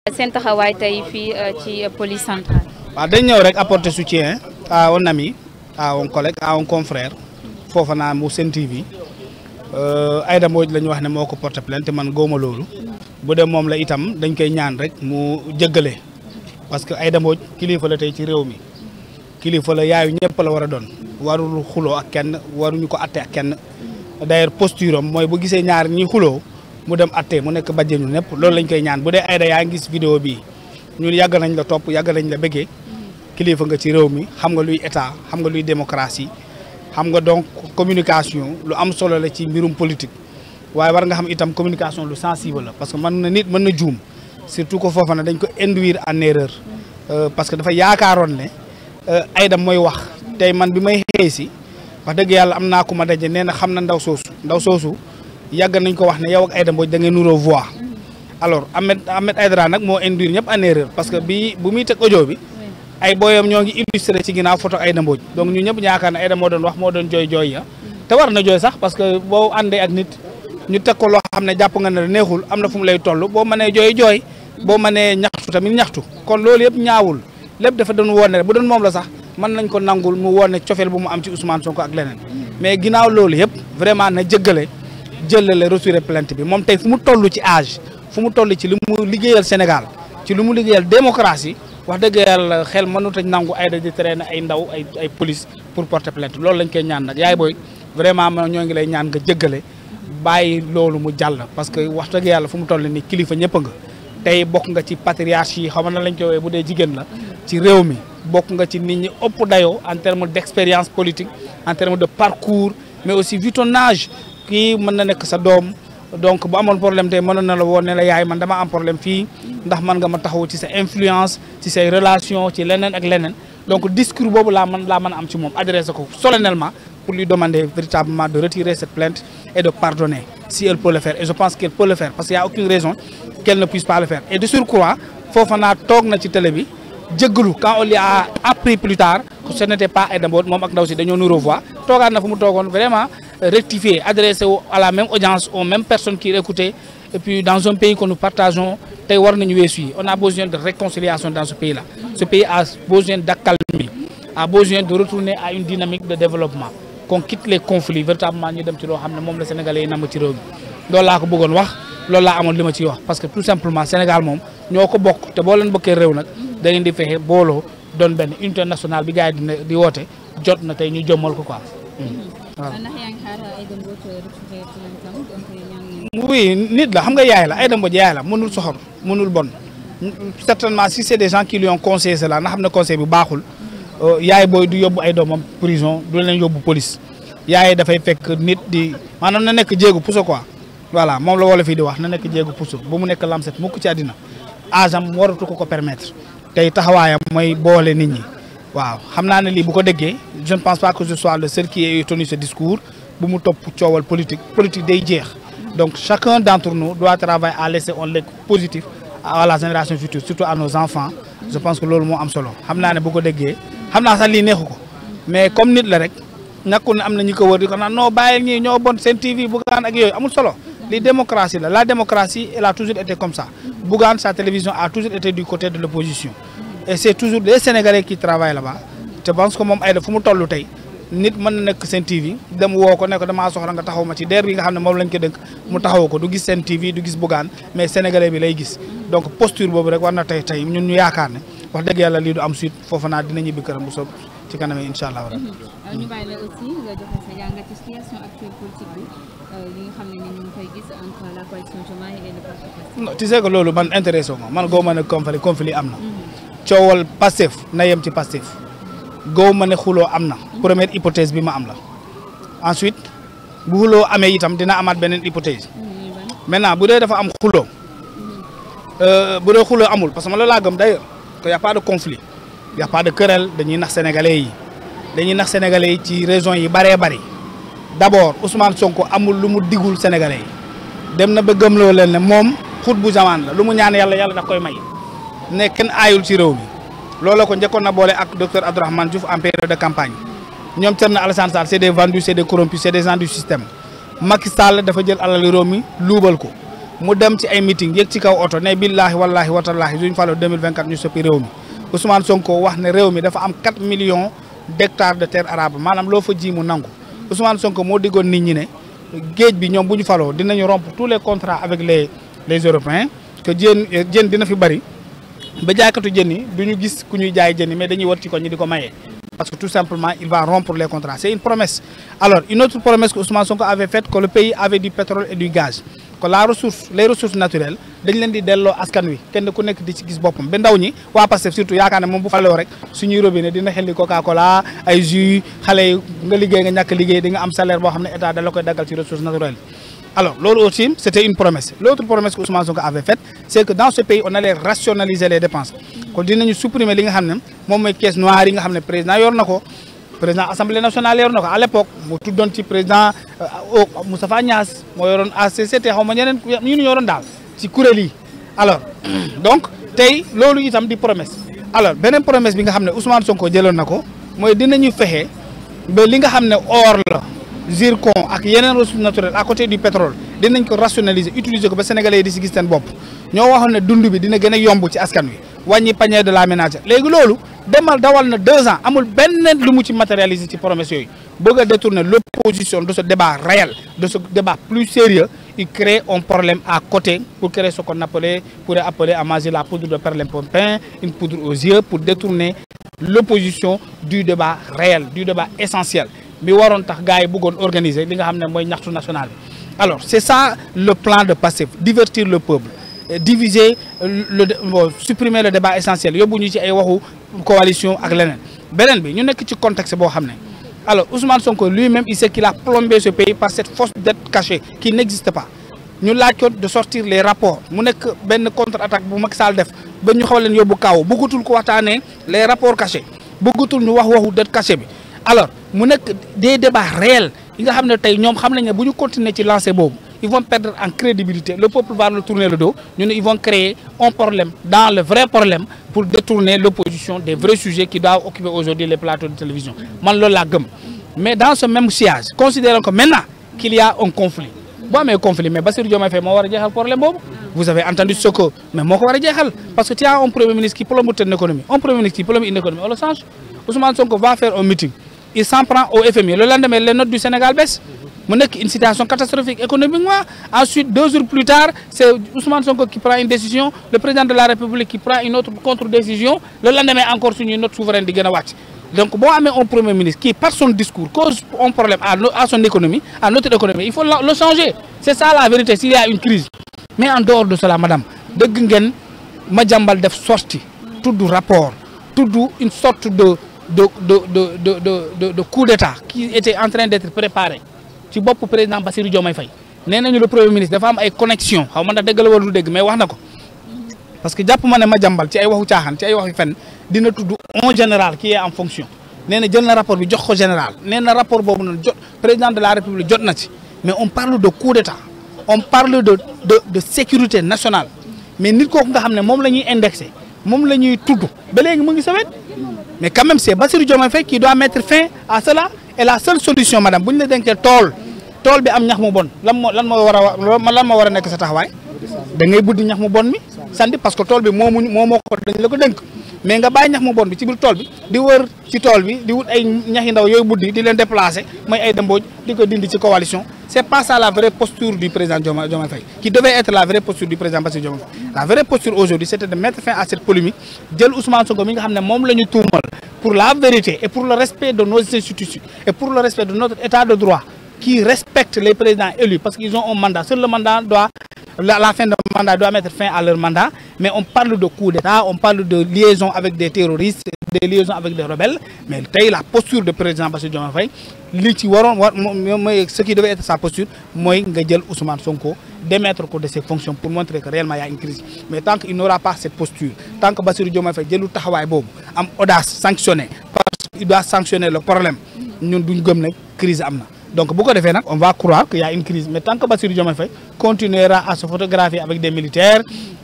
seen taxawaay tey fii ci police centrale. waaw dañ ñëw rek apporter soutien à un ami à un collègue à un confrère Fofana mu Sen TV Aïda Mbodj la ñu wax ne moo ko porté plainte man góoma loolu bu dee moom la itam dañ koy ñaan rek mu jëggale parce que Aïda Mbodj kilifa la tey ci réew mi kilifa la yaayu ñëpp la war a doon warul xuloo ak kenn waruñu ko atte ak kenn d'ailleurs posture am mooy bu gisee ñaar ñi xuloo mu dem atte mu nekk bàjjenu ñëpp loolu lañ koy ñaan bu dee Aïda yaa ngi gis vidéo bii ñun yàgg nañ la topp yàgg nañ la bëggee kilifa nga ci réew mi xam nga luy état xam nga luy démocratie xam nga donc communication lu am solo la ci mbirum politique waaye war nga xam itam communication lu sensible la parce que mën na nit mën na juum surtout que foofa na dañ ko induire en erreur parce que dafa yaakaaroon ne Aïda mooy wax tey man bi may xëy si wax dëgg yàlla am naa ku ma daje nee na xam na ndaw soosu yàgg nañ ko wax ne yow ak Aïda Mbodj da ngeen nuroo voix alors Ahmed Aïdara nag moo induire ñëpp en erreur parce que bu muy teg audio bi ay booyam ñoo ngi illustré ci ginnaaw photo Aïda Mbodj donc ñu ñëpp ñaakaar ne Aïda moo doon wax moo doon jooy ya te war na jooy sax parce que boo àndee ak nit ñu teg ko loo xam ne jàpp nga ne neexul am na fu mu lay toll boo mënee jooy boo mënee ñaxtu tamit ñaxtu kon loolu yëpp ñaawul lépp dafa doon woon rek bu doon moom la sax mën nañ ko nangul mu woon ne cofeel bu mu am ci Ousmane Sonko ak leneen mais ginnaaw loolu yëpp vraiment na jëlale retiré plainte bi moom tey fu mu toll ci âge fu mu toll ci li mu liggéeyal Sénégal ci li mu liggéeyal démocratie wax dëgg yàlla xel mënut a nangu Aïda di traîner ay ndaw ay police pour porter plainte loolu lañ koy ñaan nag yaay booy vraiment ma ñoo ngi lay ñaan nga jëggale bàyyi loolu mu jàll parce que wax dëgg yàlla fu mu toll ni kilifa ñëpp nga tey bokk nga ci patriarche yi xam na lañ koy woowee bu dee jigéen la ci réew mi bokk nga ci nit ñi ëpp dayoo en terme d'expérience politique en terme de parcours mais aussi vu ton âge kii mën na nekk sa doom donc bu amoon problème tey mënoon na la woon ne la yaay man dama am problème fii ndax man nga ma taxaw ci sa influence ci say relation ci leneen ak leneen donc discours boobu laa mën a am ci moom adressé ko solennellement pour lui demander véritablement de retirer cette plainte et de pardonner si elle peut le faire et je pense qu'elle peut le faire parce qu'il y a aucune raison qu'elle ne puisse pas le faire et de surcroît Fofana toog na ci télé bi jéggalu quand on lui a appris plus tard que ce n'était pas Aïda Mbodj moom ak ndaw si dañoo nuroo voix toogaat na fu mu toogoon vraiment rectifier adressé à la même audience aux mêmes personnes qui écoutaient et puis dans un pays que nous partageons tey war nañu weesu yi on a besoin de réconciliation dans ce pays là ce pays a besoin d'accalmie a besoin de retourner à une dynamique de développement qu'on quitte les conflits véritablement ñu dem ci loo xam ne moom la sénégalais yi nam ci réew mi loolu laa ko bëggoon wax loolu laa amoon li ma ciy wax parce que tout simplement Sénégal moom ñoo ko bokk te boo leen bokkee réew nag da ngeen di fexe booloo doon benn unité nationale bi gars yi di woote jot na tey ñu jommal ko quoi. waaw oui nit la xam nga yaay la Aïda Mbodj yaay la mënul soxor mënul bon certainement si c'est des gens qui lui ont conseillé cela na xam ne conseil bi baaxul yaay booy du yóbbu ay doomam prison du leen yóbbu police yaay dafay fekk nit di maanaam na nekk jéegu puso quoi voilà moom la wala fii di wax na nekk jéegu puso bu mu nekk lamset mukk ci àddina agam waratu ko permettre tey taxawaayam mooy boole nit ñi waaw xam naa ne lii bu ko déggee je ne pense pas que ce soit le seul qui ait tenu ce discours bu mu topp coowal politique day jeex donc chacun d'entre nous doit travailler à laisser un legs positif à la génération future surtout à nos enfants je pense que loolu moo am solo xam naa ne bu ko déggee xam naa sax lii neexu ko mais comme nit la rek ñàkkul ne am na ñu ko wër di ko naan non bàyyi ñii ñoo bon Sen TV Bougane ak yooyu amul solo li démocratie la démocratie elle a toujours été comme ça Bougane sa télévision a toujours été du côté de l'opposition et c'est toujours des Sénégalais qui travaillent là-bas je pense que moom Aïda fu mu toll tey nit mën na nekk Sen TV dem woo ko ne ko damaa soxla nga taxaw ma ci der bi nga xam ne moom lañ ko dënk mu taxaw ko du gis Sen TV du gis Bougane mais Sénégalais bi lay gis donc posture boobu rek war na tey ñun ñu yaakaar ne wax dëgg yàlla lii du am suite foofu naa dina ñibbi këram bu soob ci kanam incha allah. ñu bàyyi la aussi nga joxe sa jàngat ci situation actuelle politique bi li nga xam ne ñu ngi koy gis entre la coalition Diomaye et le parti Pastef. non tu sais que loolu man intéressé wu ma man goo ma ne conflit am na. coowal Pastef na yem ci Pastef. goo ma ne xuloo am na. première hypothèse bi ma am la. ensuite bu xuloo amee itam dina amaat beneen hypothèse. maintenant bu dee dafa am xuloo. bu dee xuloo amul parce que man loolu laa gëm d'ailleurs que y a pas de conflit. y a pas de querelle dañuy nax sénégalais yi ci raisons yi bëree bëri d'abord Ousmane Sonko amul lu mu digul sénégalais yi dem na ba gëmloo leen ne moom xut bu jamaan la lu mu ñaan yàlla daf koy may ne kenn aayul ci réew mi loolu ko njëkkoon na boole ak docteur Abdourahmane Diouf en période de campagne ñoom Thierno Alassane Sall c'est des vendus c'est des corrompus c'est des gens du système Macky Sall dafa jël alal réew mi luubal ko mu dem ci ay meeting yëg ci kaw oto ne billahi wallahi watallaahi duñ faloo 2024 ñu soppi réew mi Ousmane Sonko wax ne réew mi dafa am 4 millions d'hectares de terre arable maanaam loo fa ji mu nangu Ousmane Sonko moo diggoon nit ñi ne géej bi ñoom bu ñu faloo dinañu rompre tous les contrats avec les Européens que jën dina fi bari ba jaaykatu jën yi du ñu gis ku ñuy jaay jën yi mais dañuy wat ci ko ñi di ko mayee parce que tout simplement il va rompre les contrats c'est une promesse. Alors une autre promesse que Ousmane Sonko avait faite, que le pays avait du pétrole et du gaz, que les ressources naturelles dañ leen di delloo askan wi kenn ku nekk di ci gis boppam ba ndaw ñi waa Pastef surtout yaakaar ne moom bu faloo rek suñuy robinet dina xel li Coca-Cola ay jus xale yi nga liggéey nga ñàkk liggéey di nga am salaire boo xam ne état da la koy daggal ci ressources naturelles. Alors loolu aussi c'était une promesse. L'autre promesse que Ousmane Sonko avait faite, c'est que dans ce pays on allait rationaliser les dépenses kon dinañu supprimer li nga xam ne moom mooy caisse noire yi nga xam ne président yor na ko président assemblée nationale yor na ko à l'époque mu tuddoon ci président Moustapha Niasse moo yoroon ACCT xaw ma ñeneen ñu ñu yoroon daal ci kuréel yi. Alors donc tey loolu itam di promesse. Alors beneen promesse bi nga xam ne Ousmane Sonko jëloon na ko mooy dinañu fexe ba li nga xam ne or la zircon ak yeneen ressources naturelles à côté du pétrole dinañ ko rationaliser utiliser ko ba sénégalais yi di si gis seen bopp ñoo waxoon ne dund bi dina gën a yomb ci askan wi wàññi panier de la ménagère léegi loolu demal dawal na 2 ans amul benn lu mu ci matérialiser ci promesse yooyu bëgg a détourner l'opposition de ce débat réel de ce débat plus sérieux il crée un problème à côté pour créer ce qu'on pourrait appeler à manger la poudre de perlimpinpin, une poudre aux yeux pour détourner l'opposition du débat réel du débat essentiel bi waroon tax gars yi bëggoon organiser li nga xam ne mooy ñaxtu national bi. Alors c'est ça le plan de Pastef, divertir le peuple, diviser supprimer le débat essentiel yóbbu ñu ci ay waxu coalition ak leneen beneen bi ñu nekk ci contexte boo xam ne alors Ousmane Sonko lui-même il sait qu'il a plombé ce pays par cette fausse dette cachée qui n'existe pas ñu laaj ko de sortir les rapports mu nekk benn contre-attaque bu Macky Sall def ba ñu xaw leen yóbbu kaw bëggatul ko waxtaanee les rapports cachés bëggatul ñu wax waxu dette cachée bi. Alors mu nekk des débats réels yi nga xam ne tey ñoom xam nañ ne bu ñu continuer ci lancer boobu ils vont perdre en crédibilité le peuple va leur tourner le dos ñu ne ils vont créer un problème dans le vrai problème pour détourner l'opposition des vrais sujets qui doivent occuper aujourd'hui les plateaux de télévision man loolu laa gëm. Mais dans ce même sillage considérons que maintenant qu'il y a un conflit boo amee conflit mais Bassirou Diomaye Faye moo war a jeexal problème boobu vous avez entendu ce que mais moo ko war a jeexal parce que tu as un premier ministre qui plombe une économie un premier ministre qui plombe une économie on le change. Ousmane Sonko va faire un meeting il s'en prend au FMI le lendemain les notes du Sénégal baissent mu nekk une situation catastrophique économiquement ensuite 2 jours plus tard c'est Ousmane Sonko qui prend une décision le président de la République qui prend une autre contre-décision le lendemain encore suñuy note souveraine di gën a wàcc. Donc boo amee un premier ministre qui par son discours cause un problème à son économie à notre économie il faut le changer c'est ça la vérité s'il y a une crise. Mais en dehors de cela madame dëgg ngeen Madiambal def sortie tudd rapport tudd une sorte de coup d'état qui était en train d'être préparé ci bopp président Bassirou Diomaye Faye nee nañu le premier ministre dafa am ay connexion xaw ma ndax dëgg la wala du dégg mais wax na ko parce que jàpp ma ne Madiambal ci ay waxu caaxaan ci ay waxu fen dina tudd un général qui est en fonction nee na jël na rapport bi jox ko général nee na rapport boobu noonu jot président de la République jot na ci mais on parle de coup d'état on parle de sécurité nationale mais nit kooku nga xam ne moom la ñuy indexé moom la ñuy tudd ba léegi mu ngi sa wet mais quand même c'est Bassirou Diomaye Faye qui doit mettre fin à cela et la seule solution madame bu ñu la dénkee tool bi am ñax mu bon lan moo war a nekk sa taxawaay da ngay buddi ñax mu bon mi sandi parce que tool bi moo ko dañ la ko dénk mais nga bàyyi ñax mu bon bi ci biir tool bi di wër ci tool bi di wut ay ñax yu ndaw yooyu buddi di leen déplacer mooy ay dëmbooj di ko dindi ci coalition c'est pas ça la vraie posture du président Diomaye Faye qui devait être la vraie posture du président Bassirou Diomaye Faye la vraie posture aujourd'hui c'était de mettre fin à cette polémique jël Ousmane Sonko mi nga xam ne moom la ñu tuumal pour la vérité et pour le respect de nos institutions et pour le respect de notre état de droit qui respecte les présidents élus parce qu'ils ont un mandat seul le mandat la fin de mandat doit mettre fin à leur mandat mais on parle de coup d'état on parle de liaison avec des terroristes des liaisons avec des rebelles mais tey la posture de président Bassirou Diomaye Faye li ci waroon mooy ce qui devait être sa posture mooy nga jël Ousmane Sonko démettre ko de ses fonctions pour montrer que réellement il y a une crise mais tant qu'il n'aura pas cette posture tant que Bassirou Diomaye Faye jëlul taxawaay boobu am audace sanctionner parce qu'il doit sanctionner le problème ñun duñ gëm ne crise am na donc bu ko defee nag on va croire qu'il y a une crise mais tant que Bassirou Diomaye Faye continuera à se photographier avec des militaires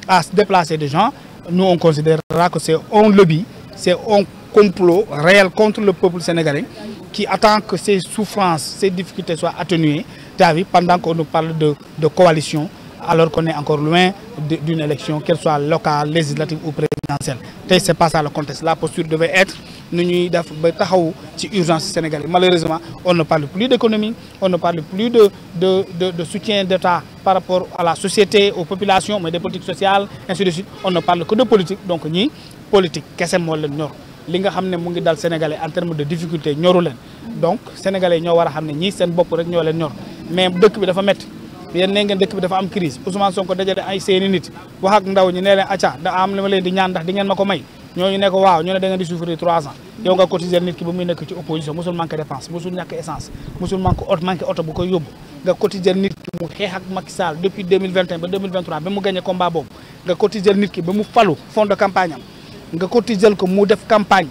à se déplacer des gens nous on considérera que c'est un lobby c'est un complot réel contre le peuple sénégalais qui attend que ces souffrances ces difficultés soient atténuées t'as vu pendant qu'on nous parle de coalition alors qu'on est encore loin d'une élection, qu'elle soit locale, législative ou présidentielle. C'est pas ça le contexte. La posture devait être nous urgence sénégalaise. Malheureusement, on ne parle plus d'économie, on ne parle plus de soutien d'État par rapport à la société, aux populations, mais des politiques sociales, ainsi de suite. On ne parle que de politique. Donc, ni politique, qu'est-ce que c'est nord? Li nga xamné mu ngi dal sénégalais en termes de difficulté ñoru leen. Donc sénégalais ñoo wara xamné ñi seen bop rek ñoo leen ñor. Mais dëkk bi dafa metti. Yeen ne ngeen dëkk bi dafa am crise. Ousmane Sonko dajale ay seeni nit wax ak ndaw ñi ne leen acca da am li ma leen di ñaan ndax di ngeen mako may. Ñooñu ne ko waaw ñu ne da ngeen di souffrir 3 ans. Yow nga cotiser nit ki bu muy nekk ci opposition musul manqué dépense, musul ñak essence, musul manqué auto bu koy yobbu. Nga cotiser nit ki mu xex ak Macky Sall depuis 2021 ba 2023 ba mu gagné combat bobu. Nga cotiser nit ki ba mu falu fond de campagne am. Nga cotiser ko mu def campagne.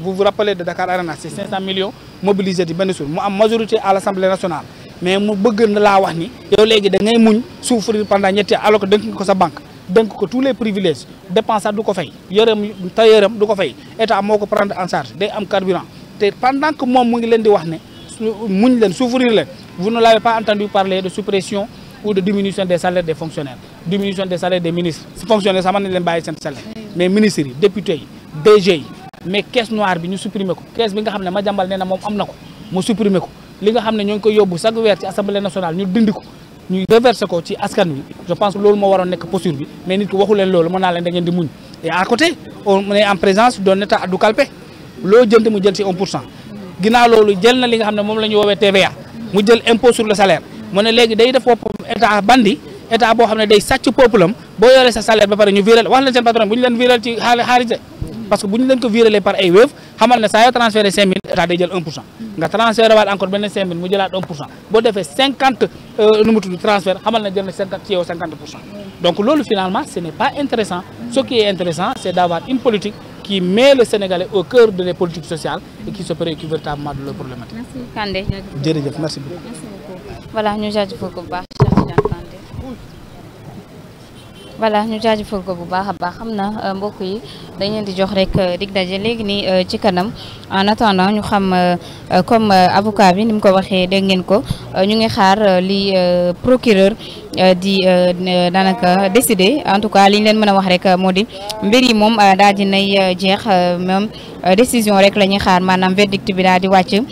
Vous vous rappelez de Dakar Arena, c'est 500 millions mobilisés di benn jour mu am majorité à l'Assemblée nationale. Mais mu bëgg na la wax ni yow légui da ngay muñ souffrir pendant ñetti alors que denk ko sa banque. Donc tous les privilèges dépenses du ko fay yërëm tailleuram du ko fay état moko prendre en charge day am carburant té pendant que mom mu ngi leen di wax né muñ leen souffrir leen vous ne l'avez pas entendu parler de suppression ou de diminution des salaires des fonctionnaires, diminution des salaires des ministres. Si fonctionnaires ça man leen baye sen salaire mais ministres yi députés yi DG yi mais caisse noire bi ñu supprimer ko caisse bi nga xamné ma jambal néna mom amna ko mu supprimer ko li nga xamné ñong ko yobbu chaque wër ci assemblée nationale ñu dindi ko ñu reverser ko ci askan wi. Je pense que loolu mo waron nek posture bi mais nit ko waxu len loolu mo na len da ngeen di muñ. Et à côté on est en présence d'un état du calpé lo jënd mu jël ci 1%. Ginaaw loolu jël na li nga xamné mom lañu wowe TVA mu jël impôt sur le salaire mo ne légui day def état bandi état bo xamné day sacc peuple am bo yoré sa salaire ba paré ñu viral wax leen sen patron bu ñu leen viral ci xaalis parce que bu ñu leen ko viré par ay Wave xamal ne saa yoo transféré 5000 état day jël 1%. nga transféré waat encore benn 5000 mu jëlaat 1%. boo defee 50 nu mu tudd transfert xamal ne jël na 50 ci yow 50%. donc loolu finalement ce n'est pas intéressant ce qui est intéressant c'est d'avoir une politique qui met le Sénégalais au cœur de les politiques sociales et qui se préoccupe véritablement de leurs problématiques. Merci Kandé. jërëjëf merci beaucoup. Merci beaucoup. Voilà ñu jaajëfal ko bu baax Cheikh Kandé. Voilà ñu jaajëfal ko bu baax a baax xam na mbokk yi dañ leen di jox rek dig daje léegi nii ci kanam en attendant ñu xam comme avocat bi ni mu ko waxee dégg ngeen ko ñu ngi xaar li procureur di daanaka décider en tout cas li ñu leen mën a wax rek moo di mbir yi moom daal di nay jeex même décision rek la ñuy xaar maanaam verdict bi daal di wàcc.